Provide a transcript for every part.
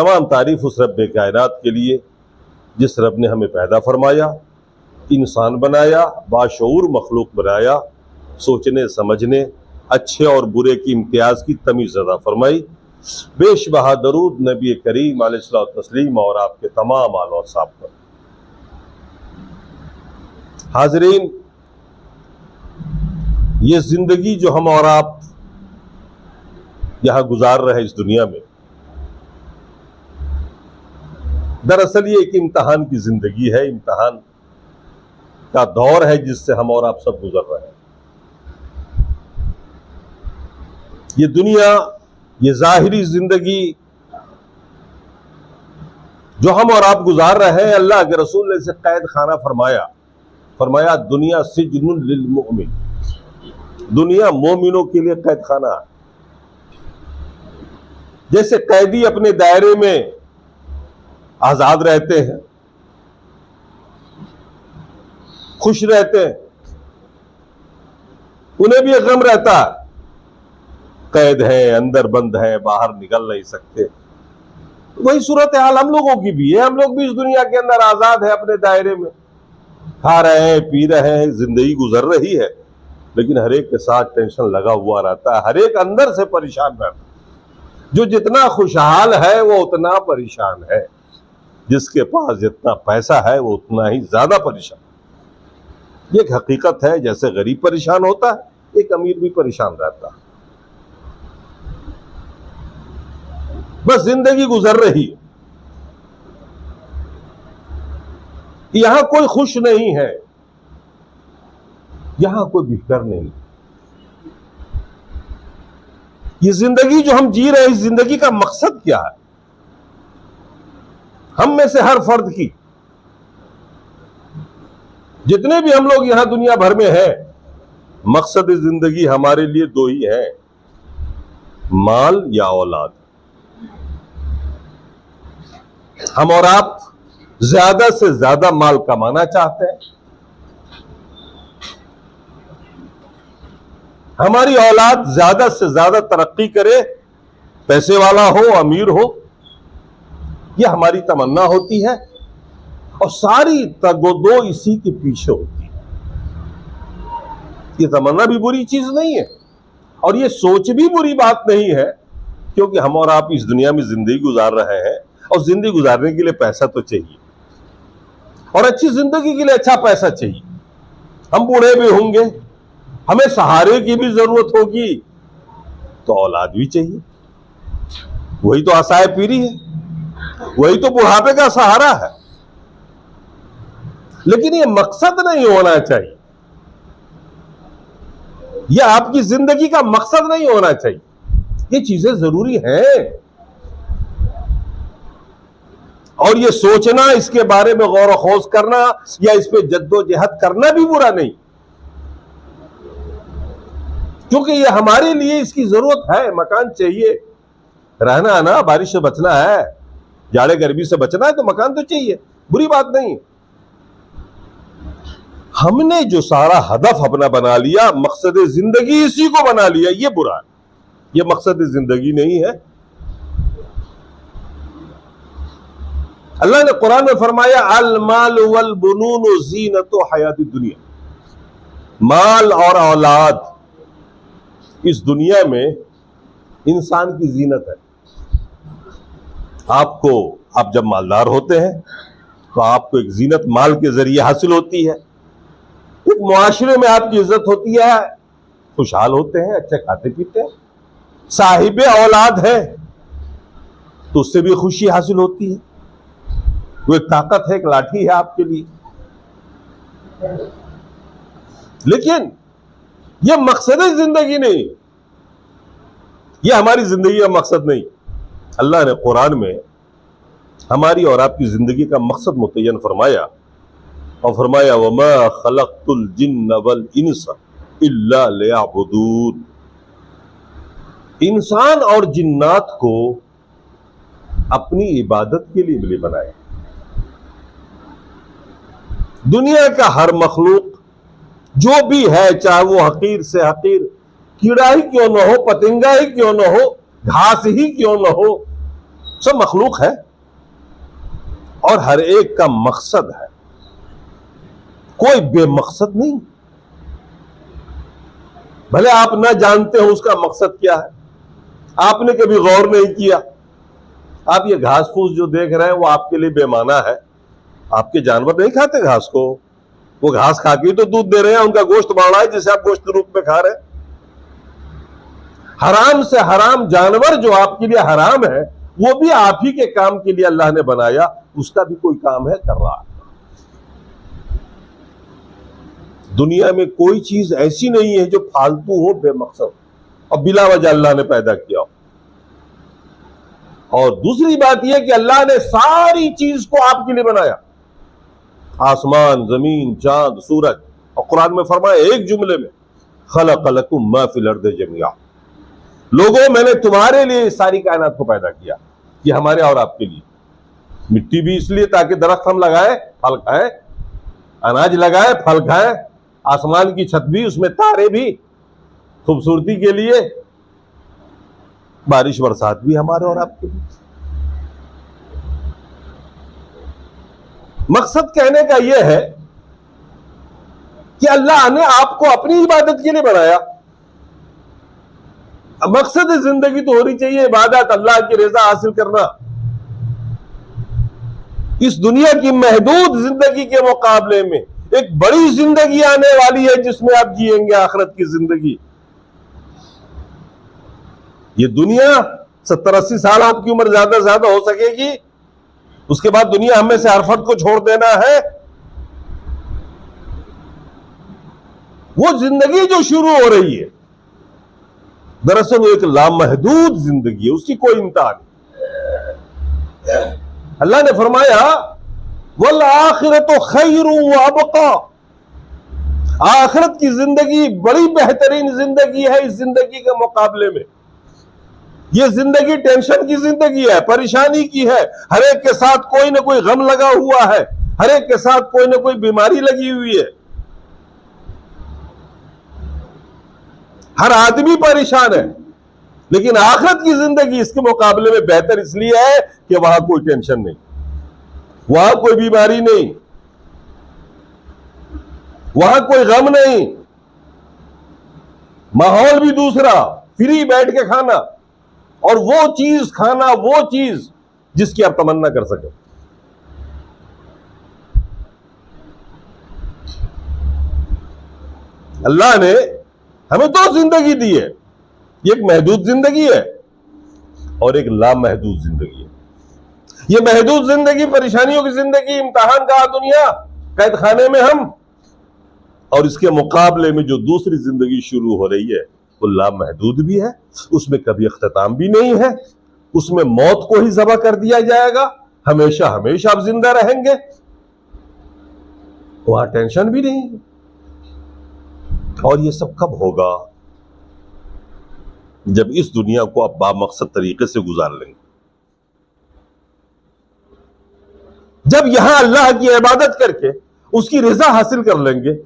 तमाम तारीफ उस रब कायनात के लिए जिस रब ने हमें पैदा फरमाया, इंसान बनाया, बाशऊर मखलूक बनाया, सोचने समझने, अच्छे और बुरे की इम्तियाज की तमीज़ अता फरमाई। बेशबहा दरूद नबी करीम अलैहिस्सलातु तस्लीम और आपके तमाम आल और साहब पर। हाज़रीन, ये जिंदगी जो हम और आप यहां गुजार रहे हैं इस दुनिया में, दरअसल ये एक इम्तहान की जिंदगी है, इम्तहान का दौर है जिससे हम और आप सब गुजर रहे हैं। ये दुनिया, ये जाहिरी जिंदगी जो हम और आप गुजार रहे हैं, अल्लाह के रसूल ने इसे कैद खाना फरमाया दुनिया सिजनुल लिल मुमिन, दुनिया मोमिनों के लिए कैद खाना है। जैसे कैदी अपने दायरे में आजाद रहते हैं, खुश रहते हैं, उन्हें भी एक गम रहता है, कैद है, अंदर बंद है, बाहर निकल नहीं सकते। वही सूरत हाल हम लोगों की भी है। हम लोग भी इस दुनिया के अंदर आजाद है, अपने दायरे में खा रहे हैं, पी रहे हैं, जिंदगी गुजर रही है, लेकिन हर एक के साथ टेंशन लगा हुआ रहता है, हर एक अंदर से परेशान रहता है। जो जितना खुशहाल है वो उतना परेशान है, जिसके पास जितना पैसा है वो उतना ही ज्यादा परेशान। ये एक हकीकत है, जैसे गरीब परेशान होता है, एक अमीर भी परेशान रहता है। बस जिंदगी गुजर रही है, यहां कोई खुश नहीं है, यहां कोई बेकार नहीं। ये जिंदगी जो हम जी रहे हैं, इस जिंदगी का मकसद क्या है? हम में से हर फर्द की, जितने भी हम लोग यहां दुनिया भर में हैं, मकसद जिंदगी हमारे लिए दो ही है, माल या औलाद। हम और आप ज्यादा से ज्यादा माल कमाना चाहते हैं, हमारी औलाद ज्यादा से ज्यादा तरक्की करे, पैसे वाला हो, अमीर हो, यह हमारी तमन्ना होती है, और सारी तगोदो इसी के पीछे होती है। ये तमन्ना भी बुरी चीज नहीं है, और ये सोच भी बुरी बात नहीं है, क्योंकि हम और आप इस दुनिया में जिंदगी गुजार रहे हैं, और जिंदगी गुजारने के लिए पैसा तो चाहिए, और अच्छी जिंदगी के लिए अच्छा पैसा चाहिए। हम बूढ़े भी होंगे, हमें सहारे की भी जरूरत होगी, तो औलाद भी चाहिए। वही तो आसाए पीरी है, वही तो बुढ़ापे का सहारा है। लेकिन ये मकसद नहीं होना चाहिए, यह आपकी जिंदगी का मकसद नहीं होना चाहिए। ये चीजें जरूरी हैं, और ये सोचना, इसके बारे में गौर खोज करना या इस पे जद्दोजहद करना भी बुरा नहीं, क्योंकि ये हमारे लिए इसकी जरूरत है। मकान चाहिए, रहना है ना, बारिश से बचना है, जाड़े गर्मी से बचना है, तो मकान तो चाहिए, बुरी बात नहीं। हमने जो सारा हदफ अपना बना लिया, मकसद जिंदगी इसी को बना लिया, ये बुरा है, ये मकसद जिंदगी नहीं है। अल्लाह ने कुरान में फरमाया, अल माल वल बुनून ज़ीनतु हयाती दुनिया, माल और औलाद इस दुनिया में इंसान की जीनत है। आप जब मालदार होते हैं तो आपको एक जीनत माल के जरिए हासिल होती है, एक मुआशरे में आपकी इज्जत होती है, खुशहाल होते हैं, अच्छे खाते पीते हैं। साहिबे औलाद है तो उससे भी खुशी हासिल होती है, वो एक ताकत है, एक लाठी है आपके लिए। लेकिन यह मकसद जिंदगी नहीं, यह हमारी जिंदगी का मकसद नहीं। अल्लाह ने कुरान में हमारी और आपकी जिंदगी का मकसद मुतय्यन फरमाया, और फरमाया, वमा खलक़तुल जिन्न वल इंस इल्ला लियअबुदून। इंसान और जिन्नात को अपनी इबादत के लिए मिले बनाए। दुनिया का हर मखलूक जो भी है, चाहे वो हकीर से हकीर कीड़ा ही क्यों न हो, पतंगा ही क्यों न हो, घास ही क्यों न हो, सब मखलूक है और हर एक का मकसद है, कोई बेमकसद नहीं। भले आप ना जानते हो उसका मकसद क्या है, आपने कभी गौर नहीं किया। आप ये घास फूस जो देख रहे हैं वो आपके लिए बेमाना है। आपके जानवर नहीं खाते घास को, वो घास खा के तो दूध दे रहे हैं, उनका गोश्त बढ़ रहा है जिसे आप गोश्त के रूप में खा रहे हैं। हराम से हराम जानवर जो आपके लिए हराम है वो भी आप ही के काम के लिए अल्लाह ने बनाया, उसका भी कोई काम है, कर रहा है। दुनिया में कोई चीज ऐसी नहीं है जो फालतू हो, बेमकसद और बिला वजह अल्लाह ने पैदा किया हो। और दूसरी बात यह कि अल्लाह ने सारी चीज को आपके लिए बनाया, आसमान, जमीन, चांद, सूरज। और कुरान में फरमाया एक जुमले में, खलक़लकुम मा फिल अर्दि जमीआ, लोगों मैंने तुम्हारे लिए सारी कायनात को पैदा किया। ये हमारे और आपके लिए। मिट्टी भी इसलिए ताकि दरख्त हम लगाए, फल खाए, अनाज लगाए, फल खाए। आसमान की छत भी, उसमें तारे भी, खूबसूरती के लिए। बारिश बरसात भी हमारे और आपके लिए। मकसद कहने का यह है कि अल्लाह ने आपको अपनी इबादत के लिए बनाया। मकसद जिंदगी तो होनी चाहिए इबादत, अल्लाह की रजा हासिल करना। इस दुनिया की महदूद जिंदगी के मुकाबले में एक बड़ी जिंदगी आने वाली है जिसमें आप जिएंगे आखिरत की जिंदगी। ये दुनिया 70-80 साल आपकी उम्र ज्यादा से ज्यादा हो सकेगी, उसके बाद दुनिया हमें से हर फर्द को छोड़ देना है। वो जिंदगी जो शुरू हो रही है दरअसल वो एक लामहदूद जिंदगी है, उसकी कोई इंतहा नहीं। अल्लाह ने फरमाया वल आखिरतु खैरु व अबका, आखिरत की जिंदगी बड़ी बेहतरीन जिंदगी है इस जिंदगी के मुकाबले में। ये जिंदगी टेंशन की जिंदगी है, परेशानी की है। हर एक के साथ कोई ना कोई गम लगा हुआ है, हर एक के साथ कोई ना कोई बीमारी लगी हुई है, हर आदमी परेशान है। लेकिन आखिरत की जिंदगी इसके मुकाबले में बेहतर इसलिए है कि वहां कोई टेंशन नहीं, वहां कोई बीमारी नहीं, वहां कोई गम नहीं, माहौल भी दूसरा, फ्री बैठ के खाना और वो चीज खाना, वो चीज जिसकी आप तमन्ना कर सके। अल्लाह ने हमें दो जिंदगी दी है, एक महदूद जिंदगी है और एक लामहदूद जिंदगी है। ये महदूद जिंदगी परेशानियों की जिंदगी, इम्तिहान का दुनिया, कैद खाने में हम, और इसके मुकाबले में जो दूसरी जिंदगी शुरू हो रही है वो लामहदूद भी है, उसमें कभी अख्ताम भी नहीं है, उसमें मौत को ही ज़बह कर दिया जाएगा, हमेशा हमेशा आप जिंदा रहेंगे, वहां टेंशन भी नहीं है। और ये सब कब होगा? जब इस दुनिया को आप बामकसद तरीके से गुजार लेंगे, जब यहां अल्लाह की इबादत करके उसकी रजा हासिल कर लेंगे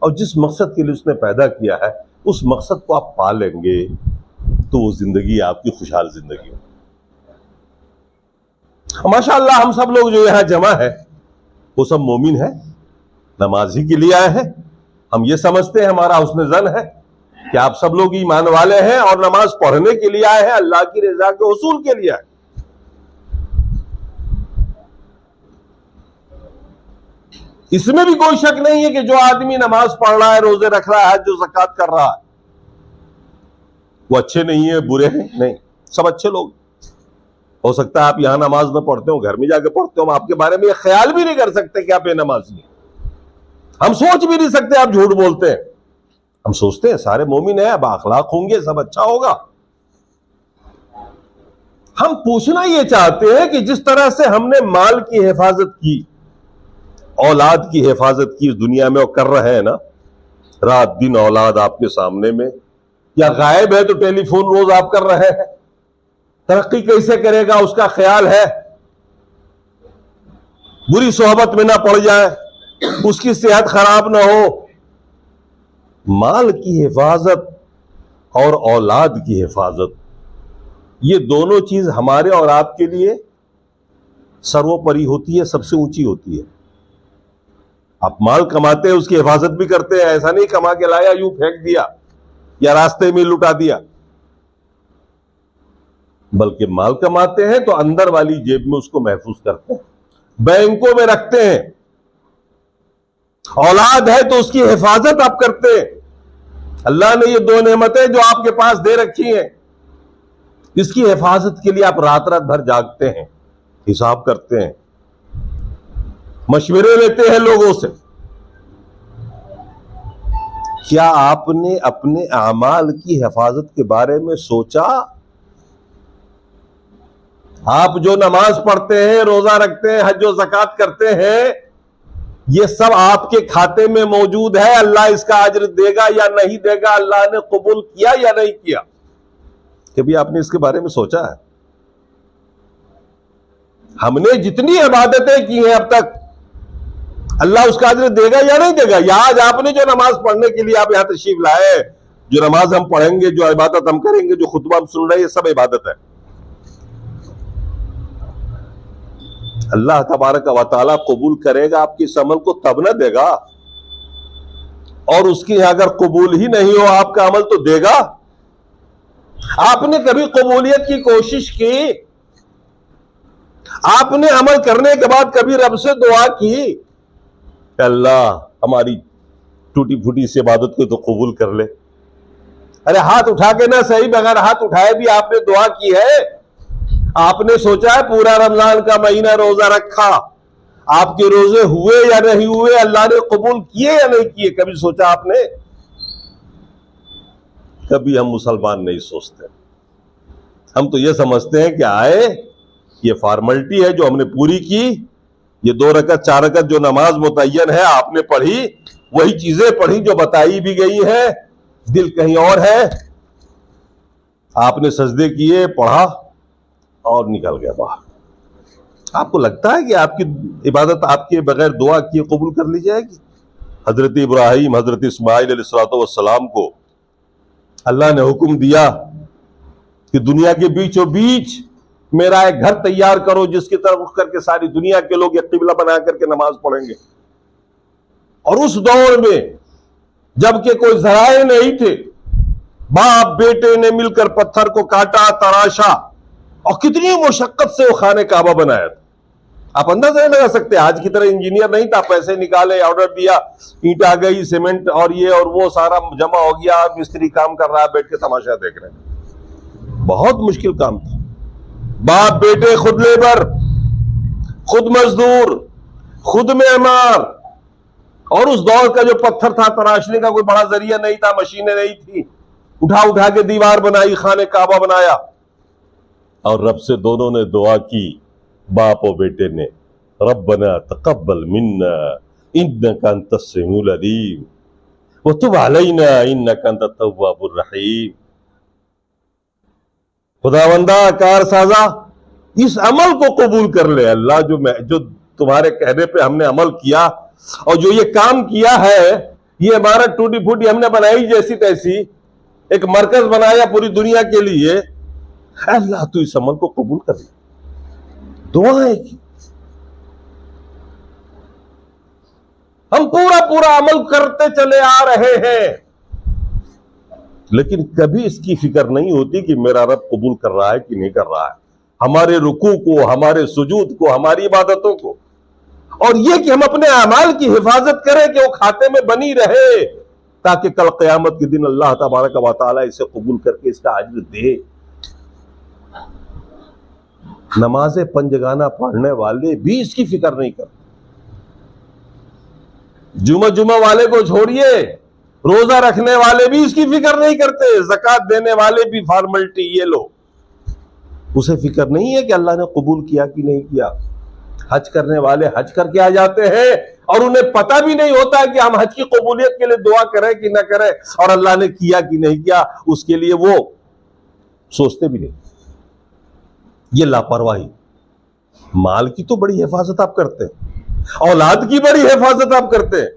और जिस मकसद के लिए उसने पैदा किया है उस मकसद को आप पा लेंगे, तो वो जिंदगी आपकी खुशहाल जिंदगी हो। माशाअल्लाह हम सब लोग जो यहां जमा है वो सब मोमिन है, नमाज ही के लिए आए हैं। हम ये समझते हैं, हमारा हुस्न ज़न है कि आप सब लोग ईमान वाले हैं और नमाज पढ़ने के लिए आए हैं, अल्लाह की रजा के उसूल के लिए आए। इसमें भी कोई शक नहीं है कि जो आदमी नमाज पढ़ रहा है, रोजे रख रहा है, जो ज़कात कर रहा है, वो अच्छे नहीं है, बुरे हैं? नहीं, सब अच्छे लोग। हो सकता है आप यहां नमाज में पढ़ते हो, घर में जाके पढ़ते हो, हम आपके बारे में ये ख्याल भी नहीं कर सकते कि आप बेनमाजी हैं। हम सोच भी नहीं सकते आप झूठ बोलते हैं। हम सोचते हैं सारे मोमिन हैं, बाअखलाक होंगे, सब अच्छा होगा। हम पूछना ये चाहते हैं कि जिस तरह से हमने माल की हिफाजत की, औलाद की हिफाजत की इस दुनिया में, और कर रहे हैं ना, रात दिन औलाद आपके सामने में, या गायब है तो टेलीफोन रोज आप कर रहे हैं, तरक्की कैसे करेगा उसका ख्याल है, बुरी सोहबत में ना पड़ जाए, उसकी सेहत खराब ना हो। माल की हिफाजत और औलाद की हिफाजत ये दोनों चीज हमारे और आपके लिए सर्वोपरि होती है, सबसे ऊंची होती है। आप माल कमाते हैं, उसकी हिफाजत भी करते हैं, ऐसा नहीं कमा के लाया यूं फेंक दिया या रास्ते में लुटा दिया, बल्कि माल कमाते हैं तो अंदर वाली जेब में उसको महफूज करते हैं, बैंकों में रखते हैं। औलाद है तो उसकी हिफाजत आप करते हैं। अल्लाह ने ये दो नेमतें जो आपके पास दे रखी हैं, इसकी हिफाजत के लिए आप रात रात भर जागते हैं, हिसाब करते हैं, मशवरे लेते हैं लोगों से। क्या आपने अपने अमाल की हिफाजत के बारे में सोचा? आप जो नमाज पढ़ते हैं, रोजा रखते हैं, हज और ज़कात करते हैं, ये सब आपके खाते में मौजूद है। अल्लाह इसका अज्र देगा या नहीं देगा, अल्लाह ने कबूल किया या नहीं किया, कभी आपने इसके बारे में सोचा है? हमने जितनी इबादतें की हैं अब तक, अल्लाह उसका अज्र देगा या नहीं देगा? या आज आपने जो नमाज पढ़ने के लिए आप यहां तशरीफ लाए, जो नमाज हम पढ़ेंगे, जो इबादत हम करेंगे, जो खुतबा हम सुन रहे हैं, ये सब इबादत है। अल्लाह तबारक व तआला कबूल करेगा आपकी इस अमल को, तब ना देगा। और उसकी अगर कबूल ही नहीं हो आपका अमल तो देगा? आपने कभी कबूलियत की कोशिश की? आपने अमल करने के बाद कभी रब से दुआ की, अल्लाह हमारी टूटी फूटी सी इबादत को तो कबूल कर ले? अरे हाथ उठा के ना सही, बगैर हाथ उठाए भी आपने दुआ की है। आपने सोचा है पूरा रमजान का महीना रोजा रखा, आपके रोजे हुए या नहीं हुए, अल्लाह ने कबूल किए या नहीं किए, कभी सोचा आपने? कभी हम मुसलमान नहीं सोचते। हम तो ये समझते हैं कि आए, ये फॉर्मेलिटी है जो हमने पूरी की, ये 2 रकत 4 रकत जो नमाज मुतय्यन है आपने पढ़ी, वही चीजें पढ़ी जो बताई भी गई है, दिल कहीं और है। आपने सजदे किए, पढ़ा और निकल गया बाहर। आपको लगता है कि आपकी इबादत आपके बगैर दुआ किए कबूल कर ली जाएगी? हजरत इब्राहिम, हजरत इस्माइल अलैहिस्सलाम को अल्लाह ने हुक्म दिया कि दुनिया के बीचों बीच मेरा एक घर तैयार करो जिसकी तरफ उठ करके सारी दुनिया के लोग एक किबला बना करके नमाज पढ़ेंगे। और उस दौर में जबकि कोई जराए नहीं थे, बाप बेटे ने मिलकर पत्थर को काटा, तराशा, और कितनी मुशक्कत से वो खाने काबा बनाया था। आप अंदाजा नहीं लगा सकते। आज की तरह इंजीनियर नहीं था, पैसे निकाले, ऑर्डर दिया, ईंट आ गई, सीमेंट और ये और वो सारा जमा हो गया, मिस्त्री काम कर रहा है, बैठ के तमाशा देख रहे हैं। बहुत मुश्किल काम था। बाप बेटे खुद लेबर, खुद मजदूर, खुद मेहमान, और उस दौर का जो पत्थर था, तराशने का कोई बड़ा जरिया नहीं था, मशीनें नहीं थी, उठा उठा के दीवार बनाई, खाने काबा बनाया। और रब से दोनों ने दुआ की, बाप और बेटे ने, रब्बना तकब्बल मिन्ना इन्नका अंतस समीउल अलीम व तुब अलैना इन्नका अंतत तव्वाबुर रहीम। खुदावंदा, कारसाजा, इस अमल को कबूल कर ले अल्लाह, जो तुम्हारे कहने पे हमने अमल किया और जो ये काम किया है, ये हमारा टूटी फूटी हमने बनाई जैसी तैसी, एक मरकज बनाया पूरी दुनिया के लिए, अल्लाह तू इस अमल को कबूल कर ले। दुआएं की, हम पूरा पूरा अमल करते चले आ रहे हैं, लेकिन कभी इसकी फिक्र नहीं होती कि मेरा रब कबूल कर रहा है कि नहीं कर रहा है, हमारे रुकू को, हमारे सुजूद को, हमारी इबादतों को। और यह कि हम अपने अमाल की हिफाजत करें कि वो खाते में बनी रहे, ताकि कल क़यामत के दिन अल्लाह तबारक व तआला इसे कबूल करके इसका अज्र दे। नमाज़े पंजगाना पढ़ने वाले भी इसकी फिक्र नहीं करते। जुमा वाले को छोड़िए, रोजा रखने वाले भी इसकी फिक्र नहीं करते, ज़कात देने वाले भी फॉर्मेलिटी, ये लो, उसे फिक्र नहीं है कि अल्लाह ने कबूल किया कि नहीं किया। हज करने वाले हज करके आ जाते हैं और उन्हें पता भी नहीं होता है कि हम हज की कबूलियत के लिए दुआ करें कि ना करें, और अल्लाह ने किया कि नहीं किया उसके लिए वो सोचते भी नहीं। ये लापरवाही। माल की तो बड़ी हिफाजत आप करते हैं, औलाद की बड़ी हिफाजत आप करते हैं,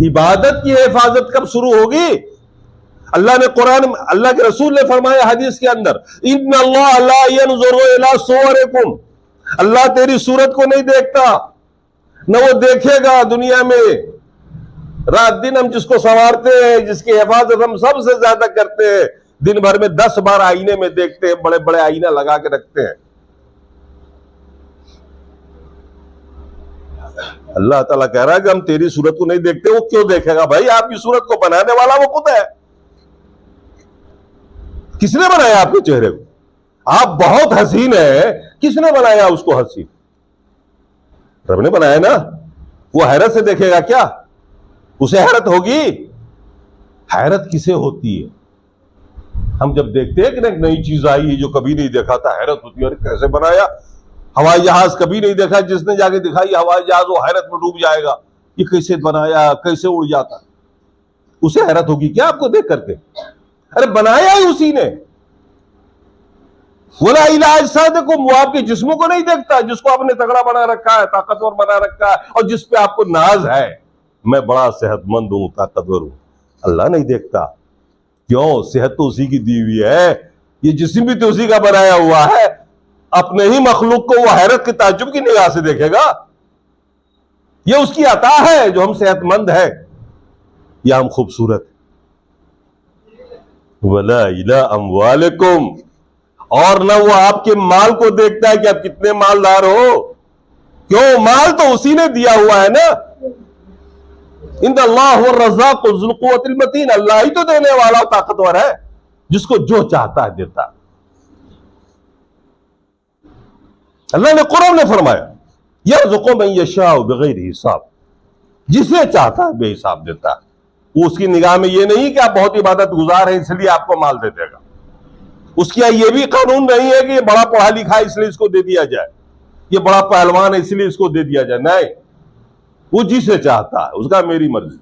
इबादत की हिफाजत कब शुरू होगी? अल्लाह ने कुरान, अल्लाह के रसूल ने फरमाया हदीस के अंदर, इन्नल्लाह ला यंजुरु इला सुवरिकुम, अल्लाह तेरी सूरत को नहीं देखता, न वो देखेगा दुनिया में। रात दिन हम जिसको संवारते हैं, जिसकी हिफाजत हम सबसे ज्यादा करते हैं, दिन भर में 10 बार आईने में देखते हैं, बड़े बड़े आईना लगा के रखते हैं। अल्लाह ताला कह रहा है कि हम तेरी सूरत को नहीं देखते। वो क्यों देखेगा भाई? आपकी सूरत को बनाने वाला वो खुद है। किसने बनाया आपके चेहरे को? आप बहुत हसीन है, किसने बनाया उसको हसीन? रब ने बनाया ना। वो हैरत से देखेगा क्या? उसे हैरत होगी? हैरत किसे होती है? हम जब देखते हैं कि नई चीज आई है जो कभी नहीं देखा था, हैरत होती है, अरे कैसे बनाया? हवाई जहाज कभी नहीं देखा, जिसने जाके दिखाई हवाई जहाज, वो हैरत में डूब जाएगा, ये कैसे बनाया, कैसे उड़ जाता। उसे हैरत होगी क्या आपको देख करके? अरे बनाया ही उसी ने। वला इलाज सादकुम, वो आपके जिस्मों को नहीं देखता, जिसको आपने तगड़ा बना रखा है, ताकतवर बना रखा है, और जिस पे आपको नाज है, मैं बड़ा सेहतमंद हूं, ताकतवर हूं। अल्लाह नहीं देखता। क्यों? सेहत तो उसी की दी हुई है, ये जिस्म भी तो उसी का बनाया हुआ है। अपने ही मखलूक को वो हैरत के ताज्जुब की निगाह से देखेगा? ये उसकी अता है जो हम सेहतमंद है या हम खूबसूरत। वला इला अमवालिकुम, और न वो आपके माल को देखता है कि आप कितने मालदार हो। क्यों? माल तो उसी ने दिया हुआ है ना। इन्नल्लाह हुर्रज़्ज़ाक़ु ज़ुल क़ुव्वतिल मतीन, अल्लाह ही तो देने वाला ताकतवर है, जिसको जो चाहता है देता है। अल्लाह ने कुरान में फरमाया, यर्ज़ुक़ु मन यशाअ बिग़ैरि हिसाब, जिसे चाहता है बेहिसाब देता है। वो उसकी निगाह में ये नहीं कि आप बहुत इबादत गुजार हैं इसलिए आपको माल दे देगा। उसकी ये भी कानून नहीं है कि ये बड़ा पढ़ा लिखा है इसलिए इसको दे दिया जाए, ये बड़ा पहलवान है इसलिए इसको दे दिया जाए। नहीं, वो जिसे चाहता है, उसका मेरी मर्जी।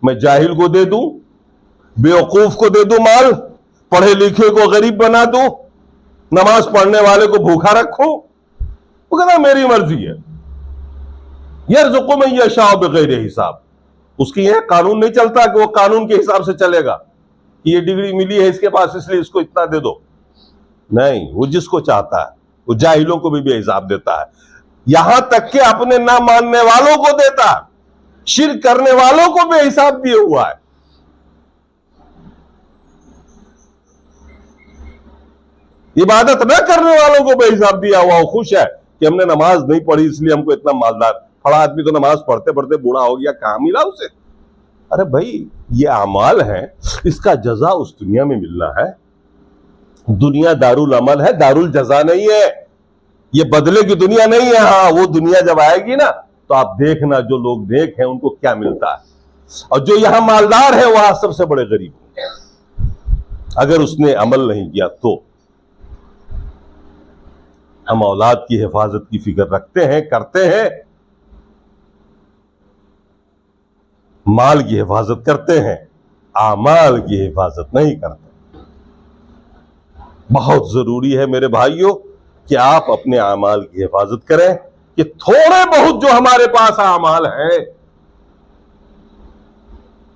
मैं जाहिल को दे दूं, बेवकूफ को दे दूं माल, पढ़े लिखे को गरीब बना दूं, नमाज पढ़ने वाले को भूखा रखूं, वो कहता मेरी मर्जी है। यर्ज़ुक़ु मन यशाअ बिग़ैरि हिसाब, उसकी यह कानून नहीं चलता कि वो कानून के हिसाब से चलेगा कि ये डिग्री मिली है इसके पास इसलिए इसको इतना दे दो। नहीं, वो जिसको चाहता है, वो जाहिलों को भी बेहिसाब देता है, यहां तक कि अपने ना मानने वालों को देता है, शिर्क करने वालों को बेहिसाब दिए हुआ है। इबादत न करने वालों को बेहिसाब दिया हुआ। वो खुश है कि हमने नमाज नहीं पढ़ी इसलिए हमको इतना मालदार। बड़ा आदमी तो नमाज पढ़ते पढ़ते बूढ़ा हो गया, कहां मिला उसे? अरे भाई, ये अमाल है, इसका जजा उस दुनिया में मिलना है। दुनिया दारुल अमल है, दारुल जजा नहीं है। ये बदले की दुनिया नहीं है। हाँ, वो दुनिया जब आएगी ना तो आप देखना जो लोग नेक हैं उनको क्या मिलता है, और जो यहां मालदार है वहां सबसे बड़े गरीब होंगे अगर उसने अमल नहीं किया तो। हम औलाद की हिफाजत की फिक्र रखते हैं, करते हैं, माल की हिफाजत करते हैं, आमाल की हिफाजत नहीं करते। बहुत जरूरी है मेरे भाइयों कि आप अपने आमाल की हिफाजत करें, कि थोड़े बहुत जो हमारे पास आमाल है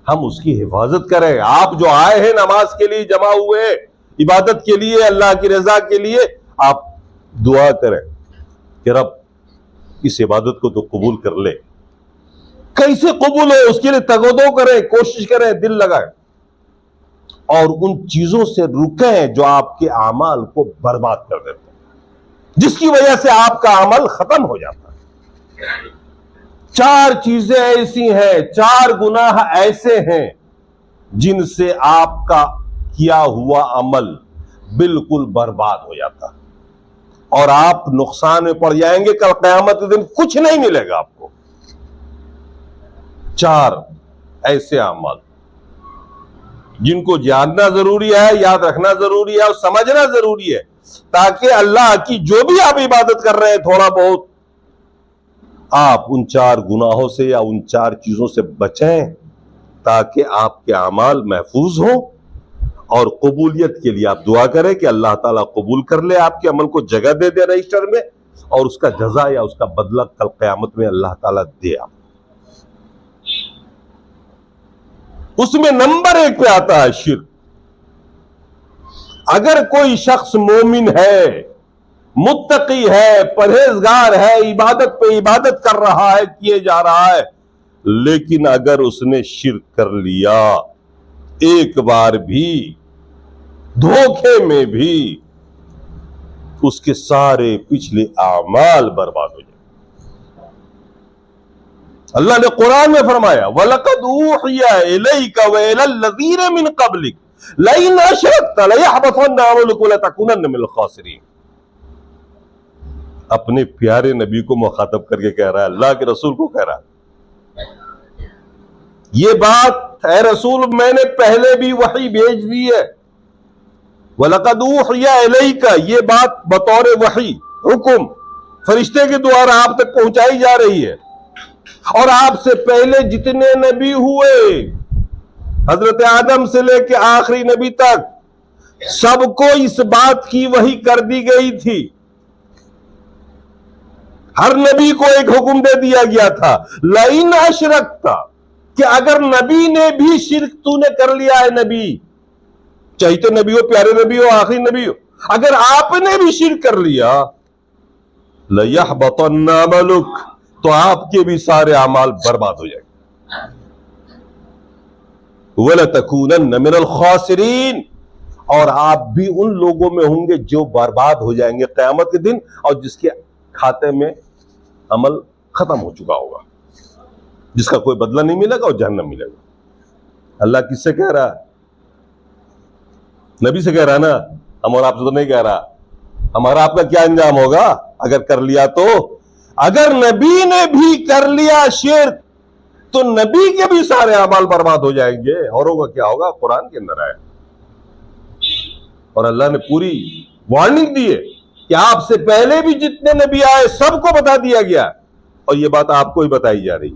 हम उसकी हिफाजत करें। आप जो आए हैं नमाज के लिए जमा हुए, इबादत के लिए, अल्लाह की रजा के लिए, आप दुआ करें कि रब इस इबादत को तो कबूल कर ले। कैसे कबूल हो उसके लिए तगदो करें, कोशिश करें, दिल लगाएं, और उन चीजों से रुकें जो आपके आमाल को बर्बाद कर देते हैं, जिसकी वजह से आपका अमल खत्म हो जाता है। 4 चीजें ऐसी हैं, 4 गुनाह ऐसे हैं जिनसे आपका किया हुआ अमल बिल्कुल बर्बाद हो जाता है और आप नुकसान में पड़ जाएंगे। कल क़यामत के दिन कुछ नहीं मिलेगा आपको। 4 ऐसे अमल जिनको जानना जरूरी है, याद रखना जरूरी है और समझना जरूरी है, ताकि अल्लाह की जो भी आप इबादत कर रहे हैं थोड़ा बहुत, आप उन 4 गुनाहों से या उन 4 चीजों से बचें, ताकि आपके अमाल महफूज हों। और कबूलियत के लिए आप दुआ करें कि अल्लाह ताला कबूल कर ले, आपके अमल को जगह दे दे रजिस्टर में, और उसका जजा या उसका बदला कल क़यामत में अल्लाह ताला दे। उसमें नंबर 1 पे आता है शिर्क। अगर कोई शख्स मोमिन है, मुत्तकी है, परहेजगार है, इबादत पे इबादत कर रहा है, किए जा रहा है, लेकिन अगर उसने शिर्क कर लिया एक बार भी, धोखे में भी, उसके सारे पिछले आमाल बर्बाद हो जाए। अल्लाह ने कुरान में फरमाया, वलक़द ऊहिया इलैका व इलल लज़ीना मिन क़ब्लिक लइन अशरकत लयहबतन्न अमलुक व लतकुनन्न मिनल खासिरीन। अपने प्यारे नबी को मुखातब करके कह रहा है, अल्लाह के रसूल को कह रहा है, ये बात है रसूल मैंने पहले भी वही भेज दी है। वलक़द ऊहिया इलैका, ये बात बतौर वही, हुक्म, फरिश्ते के द्वारा आप तक पहुंचाई जा रही है। और आपसे पहले जितने नबी हुए, हजरत आदम से लेकर आखिरी नबी तक, सबको इस बात की वही कर दी गई थी। हर नबी को एक हुक्म दे दिया गया था, लइन अशरकता, कि अगर नबी ने भी शिर्क तूने कर लिया है, नबी चाहे तो नबी हो, प्यारे नबी हो, आखिरी नबी हो, अगर आपने भी शिर्क कर लिया, लयहबतन्न अमलुक, तो आपके भी सारे अमाल बर्बाद हो जाएंगे, वलतकुनन्न मिनल खासिरीन, और आप भी उन लोगों में होंगे जो बर्बाद हो जाएंगे क़यामत के दिन, और जिसके खाते में अमल खत्म हो चुका होगा, जिसका कोई बदला नहीं मिलेगा और जहन्नम मिलेगा। अल्लाह किससे कह रहा है? नबी से कह रहा है ना, हम और आपसे तो नहीं कह रहा। हमारा आपका क्या अंजाम होगा अगर कर लिया तो? अगर नबी ने भी कर लिया शिर्क, तो नबी के भी सारे अमाल बर्बाद हो जाएंगे। और होगा क्या होगा? कुरान के अंदर आया, और अल्लाह ने पूरी वार्निंग दी है कि आपसे पहले भी जितने नबी आए सबको बता दिया गया, और यह बात आपको ही बताई जा रही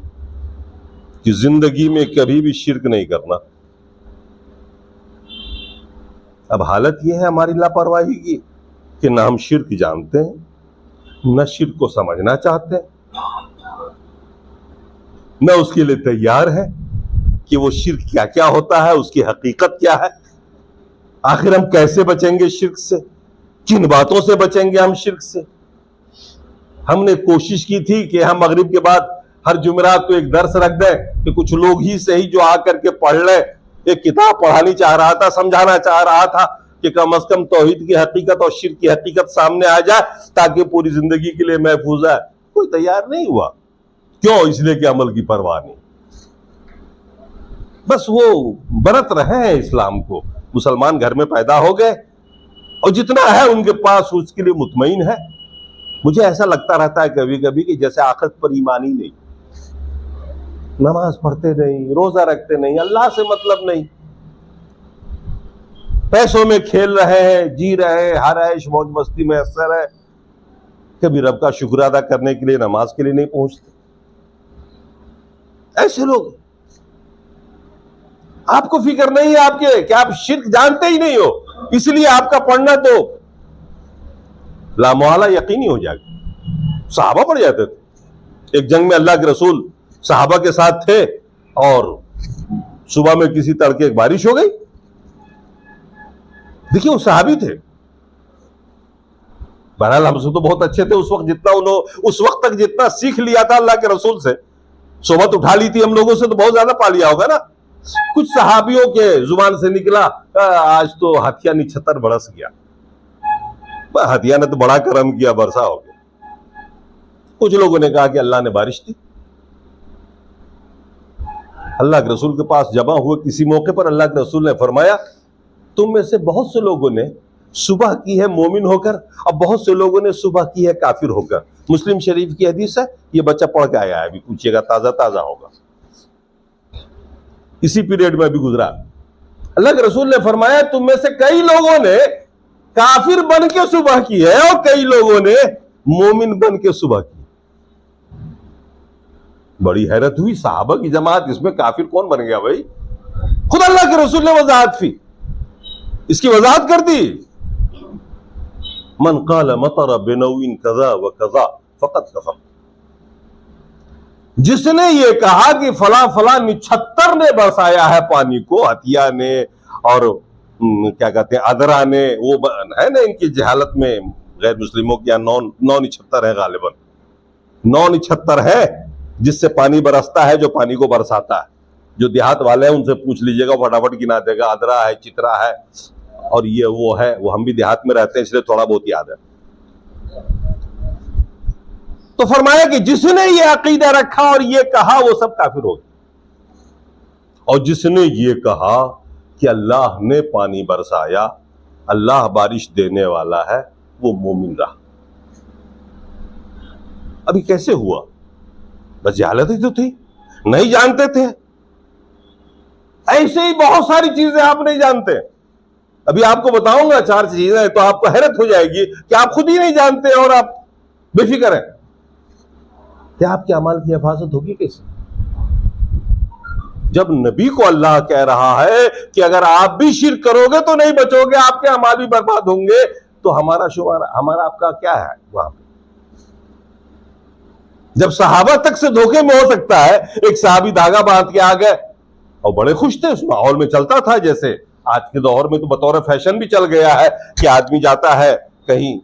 कि जिंदगी में कभी भी शिर्क नहीं करना। अब हालत यह है हमारी लापरवाही की कि ना हम शिर्क जानते हैं, न शिर्क को समझना चाहते हैं, न उसके लिए तैयार है कि वो शिर्क क्या क्या होता है, उसकी हकीकत क्या है, आखिर हम कैसे बचेंगे शिर्क से, किन बातों से बचेंगे हम शिर्क से। हमने कोशिश की थी कि हम मगरिब के बाद हर जुमेरात को एक दर्स रख दें कि कुछ लोग ही सही जो आकर के पढ़ लें। एक किताब पढ़ानी चाह रहा था, समझाना चाह रहा था कि कम से कम तौहीद की हकीकत और शिर्क की हकीकत सामने आ जाए ताकि पूरी जिंदगी के लिए महफूज है। कोई तैयार नहीं हुआ। क्यों? इसलिए कि अमल की परवाह नहीं, बस वो बरत रहे हैं इस्लाम को। मुसलमान घर में पैदा हो गए और जितना है उनके पास उसके लिए मुतमईन है। मुझे ऐसा लगता रहता है कभी कभी कि जैसे आखिरत पर ईमान ही नहीं, नमाज पढ़ते नहीं, रोजा रखते नहीं, अल्लाह से मतलब नहीं, पैसों में खेल रहे हैं, जी रहे हैं, हर ऐश मौज मस्ती में असर है, कभी रब का शुक्र अदा करने के लिए नमाज के लिए नहीं पहुंचते। ऐसे लोग, आपको फिक्र नहीं है आपके कि आप शिर्क जानते ही नहीं हो, इसलिए आपका पढ़ना तो लामोहला यकीनी हो जाएगा। सहाबा पढ़ जाते थे। एक जंग में अल्लाह के रसूल सहाबा के साथ थे और सुबह में किसी तड़के एक बारिश हो गई। देखिए वो सहाबी थे, बहरहाल हमसे तो बहुत अच्छे थे उस वक्त, जितना उन्होंने उस वक्त तक जितना सीख लिया था अल्लाह के रसूल से, सोबत उठा ली थी हम लोगों से तो बहुत ज्यादा पा लिया होगा ना। कुछ सहाबियों के जुबान से निकला, आज तो हथिया निछतर बरस गया, हथिया ने तो बड़ा करम किया, बरसा हो गया। कुछ लोगों ने कहा कि अल्लाह ने बारिश दी। अल्लाह के रसूल के पास जमा हुए किसी मौके पर अल्लाह के रसूल ने फरमाया, तुम में से बहुत से लोगों ने सुबह की है मोमिन होकर और बहुत से लोगों ने सुबह की है काफिर होकर। मुस्लिम शरीफ की हदीस है, ये बच्चा पढ़ के आया है, अभी पूछिएगा, ताजा ताजा होगा, इसी पीरियड में भी गुजरा। अल्लाह के रसूल ने फरमाया, तुम में से कई लोगों ने काफिर बन के सुबह की है और कई लोगों ने मोमिन बन के सुबह की। बड़ी हैरत हुई, सहाबा की जमात, इसमें काफिर कौन बन गया भाई? खुद अल्लाह के रसूल ने वजाहत की, इसकी वजाहत कर दी, मन काला मतरा बिनौइन कज़ा व कज़ा फकत कफर। जिसने ये कहा कि फला फला निछत्तर ने बरसाया है पानी को, हतिया ने और क्या कहते हैं अदरा ने, वो है ना इनकी जहालत में गैर मुस्लिमों के यहाँ नौ निछत्तर है, गालिबन 9 निछत्तर है जिससे पानी बरसता है, जो पानी को बरसाता है। जो देहात वाले हैं उनसे पूछ लीजिएगा, फटाफट गिना देगा, अदरा है, चित्रा है और ये वो है। वो हम भी देहात में रहते हैं इसलिए थोड़ा बहुत याद है। तो फरमाया कि जिसने ये अकीदा रखा और ये कहा वो सब काफिर हो गए, और जिसने ये कहा कि अल्लाह ने पानी बरसाया, अल्लाह बारिश देने वाला है, वो मोमिन रहा। अभी कैसे हुआ? बस जहालत ही तो थी, नहीं जानते थे। ऐसे ही बहुत सारी चीजें आप नहीं जानते। अभी आपको बताऊंगा 4 चीजें, तो आपको हैरत हो जाएगी कि आप खुद ही नहीं जानते और आप बेफिक्र हैं। क्या आपके अमाल की हिफाजत होगी कैसे? जब नबी को अल्लाह कह रहा है कि अगर आप भी शिर्क करोगे तो नहीं बचोगे, आपके अमाल भी बर्बाद होंगे, तो हमारा आपका क्या है वहां पे? जब सहाबा तक से धोखे में हो सकता है, एक सहाबी धागा बांध के आ गए और बड़े खुश थे, उस माहौल में चलता था। जैसे आज के दौर में तो बतौर फैशन भी चल गया है कि आदमी जाता है कहीं,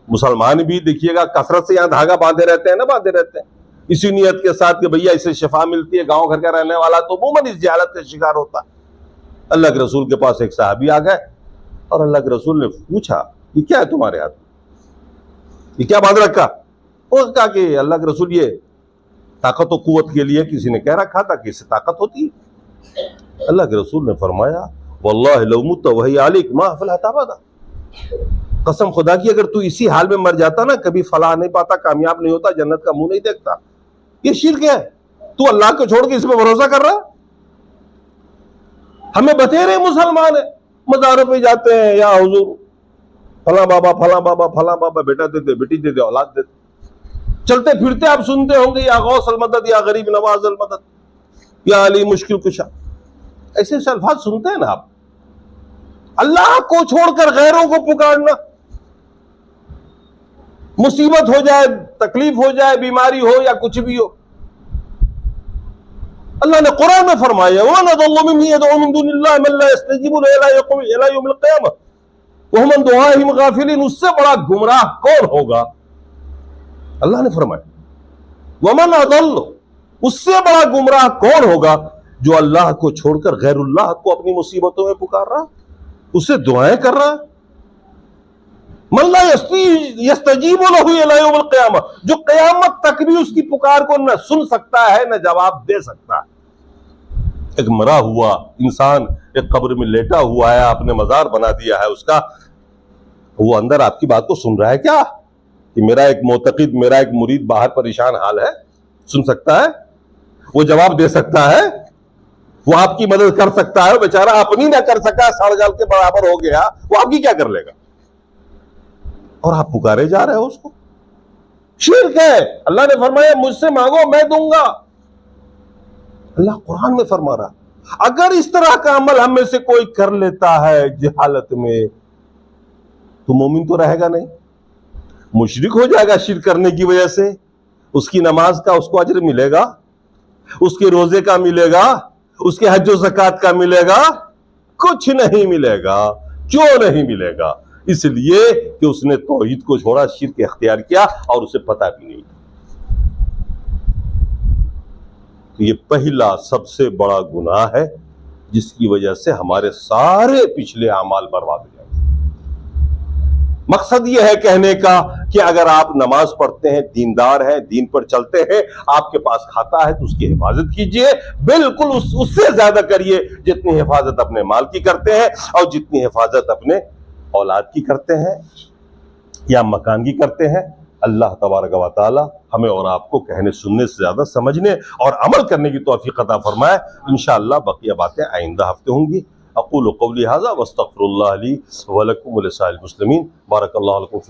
मुसलमान भी देखिएगा कसरत से यहां धागा बांधे रहते हैं ना, बांधे रहते हैं इसी नियत के साथ कि भैया इससे शिफा मिलती है। गांव घर का रहने वाला तो अमूमन इस जहालत का शिकार होता है। अल्लाह के रसूल के पास एक सहाबी आ गए और अल्लाह के रसूल ने पूछा, ये क्या है तुम्हारे हाथ में, ये क्या बांध रखा? उसने कहा कि अल्लाह के रसूल ये ताकत और कुव्वत के लिए किसी ने कह रखा था कि इससे ताकत होती है। अल्लाह के रसूल ने फरमाया, वल्लाहि लौ मुत वही आलिक मा फलहत अबदा, कसम खुदा की अगर तू इसी हाल में मर जाता ना, कभी फलाह नहीं पाता, कामयाब नहीं होता, जन्नत का मुंह नहीं देखता। ये शिर्क है। तू अल्लाह को छोड़ के इस पे भरोसा कर रहा है। हमें बतेरे मुसलमान है, मज़ारों पे जाते हैं, या हुजूर फला बाबा फला बाबा फला बाबा, बेटा देते, बेटी देते, औलाद देते। चलते फिरते आप सुनते होंगे, या गौस अल मदद, या गरीब नवाज अल मदद, या अली मुश्किल कुशा, ऐसे अल्फाज सुनते हैं ना आप। अल्लाह को छोड़कर गैरों को पुकारना, मुसीबत हो जाए, तकलीफ हो जाए, बीमारी हो या कुछ भी हो। अल्लाह ने कुरान में फरमाया, उससे बड़ा गुमराह कौन होगा? अल्लाह ने फरमाया, वमन अदल्ल, उससे बड़ा गुमराह कौन होगा जो अल्लाह को छोड़कर गैरुल्लाह को अपनी मुसीबतों में पुकार रहा, उससे दुआएं कर रहा। मल्ला यस्तजीबु लहु इला यौमिल क़ियामा, जो क़यामत तक भी उसकी पुकार को न सुन सकता है न जवाब दे सकता है। एक मरा हुआ इंसान एक कब्र में लेटा हुआ है, आपने मजार बना दिया है उसका, वो अंदर आपकी बात को सुन रहा है क्या? कि मेरा एक मोतक़िद, मेरा एक मुरीद बाहर परेशान हाल है, सुन सकता है, वो जवाब दे सकता है, वो आपकी मदद कर सकता है। बेचारा अपनी ना कर सका, सड़गल के बराबर हो गया, वो आपकी क्या कर लेगा? और आप पुकारे जा रहे हो उसको। शिर्क है। अल्लाह ने फरमाया, मुझसे मांगो मैं दूंगा। अल्लाह कुरान में फरमा रहा, अगर इस तरह का अमल हम में से कोई कर लेता है जहालत में, तो मोमिन तो रहेगा नहीं, मुशरिक हो जाएगा। शिर्क करने की वजह से उसकी नमाज का उसको अजर मिलेगा, उसके रोजे का मिलेगा, उसके हज व ज़कात का मिलेगा? कुछ नहीं मिलेगा। क्यों नहीं मिलेगा? इसलिए कि उसने तौहीद को छोड़ा, शिर्क इख्तियार किया और उसे पता भी नहीं। तो ये पहला सबसे बड़ा गुनाह है जिसकी वजह से हमारे सारे पिछले अमाल बर्बाद हो जाएंगे। मकसद ये है कहने का कि अगर आप नमाज पढ़ते हैं, दीनदार हैं, दीन पर चलते हैं, आपके पास खाता है तो उसकी हिफाजत कीजिए, बिल्कुल उससे ज्यादा करिए जितनी हिफाजत अपने माल की करते हैं और जितनी हिफाजत अपने औलाद की करते हैं या मकान की करते हैं। अल्लाह तबारक व तआला हमें और आपको कहने सुनने से ज्यादा समझने और अमल करने की तौफीक अता फरमाए। इंशाअल्लाह बकिया बातें आइंदा हफ्ते होंगी। अक़ूलु क़ौली हाज़ा वस्तग़फ़िरुल्लाह ली व लकुम व लिसाइरिल मुस्लिमीन। बारकल्लाहु लकुम।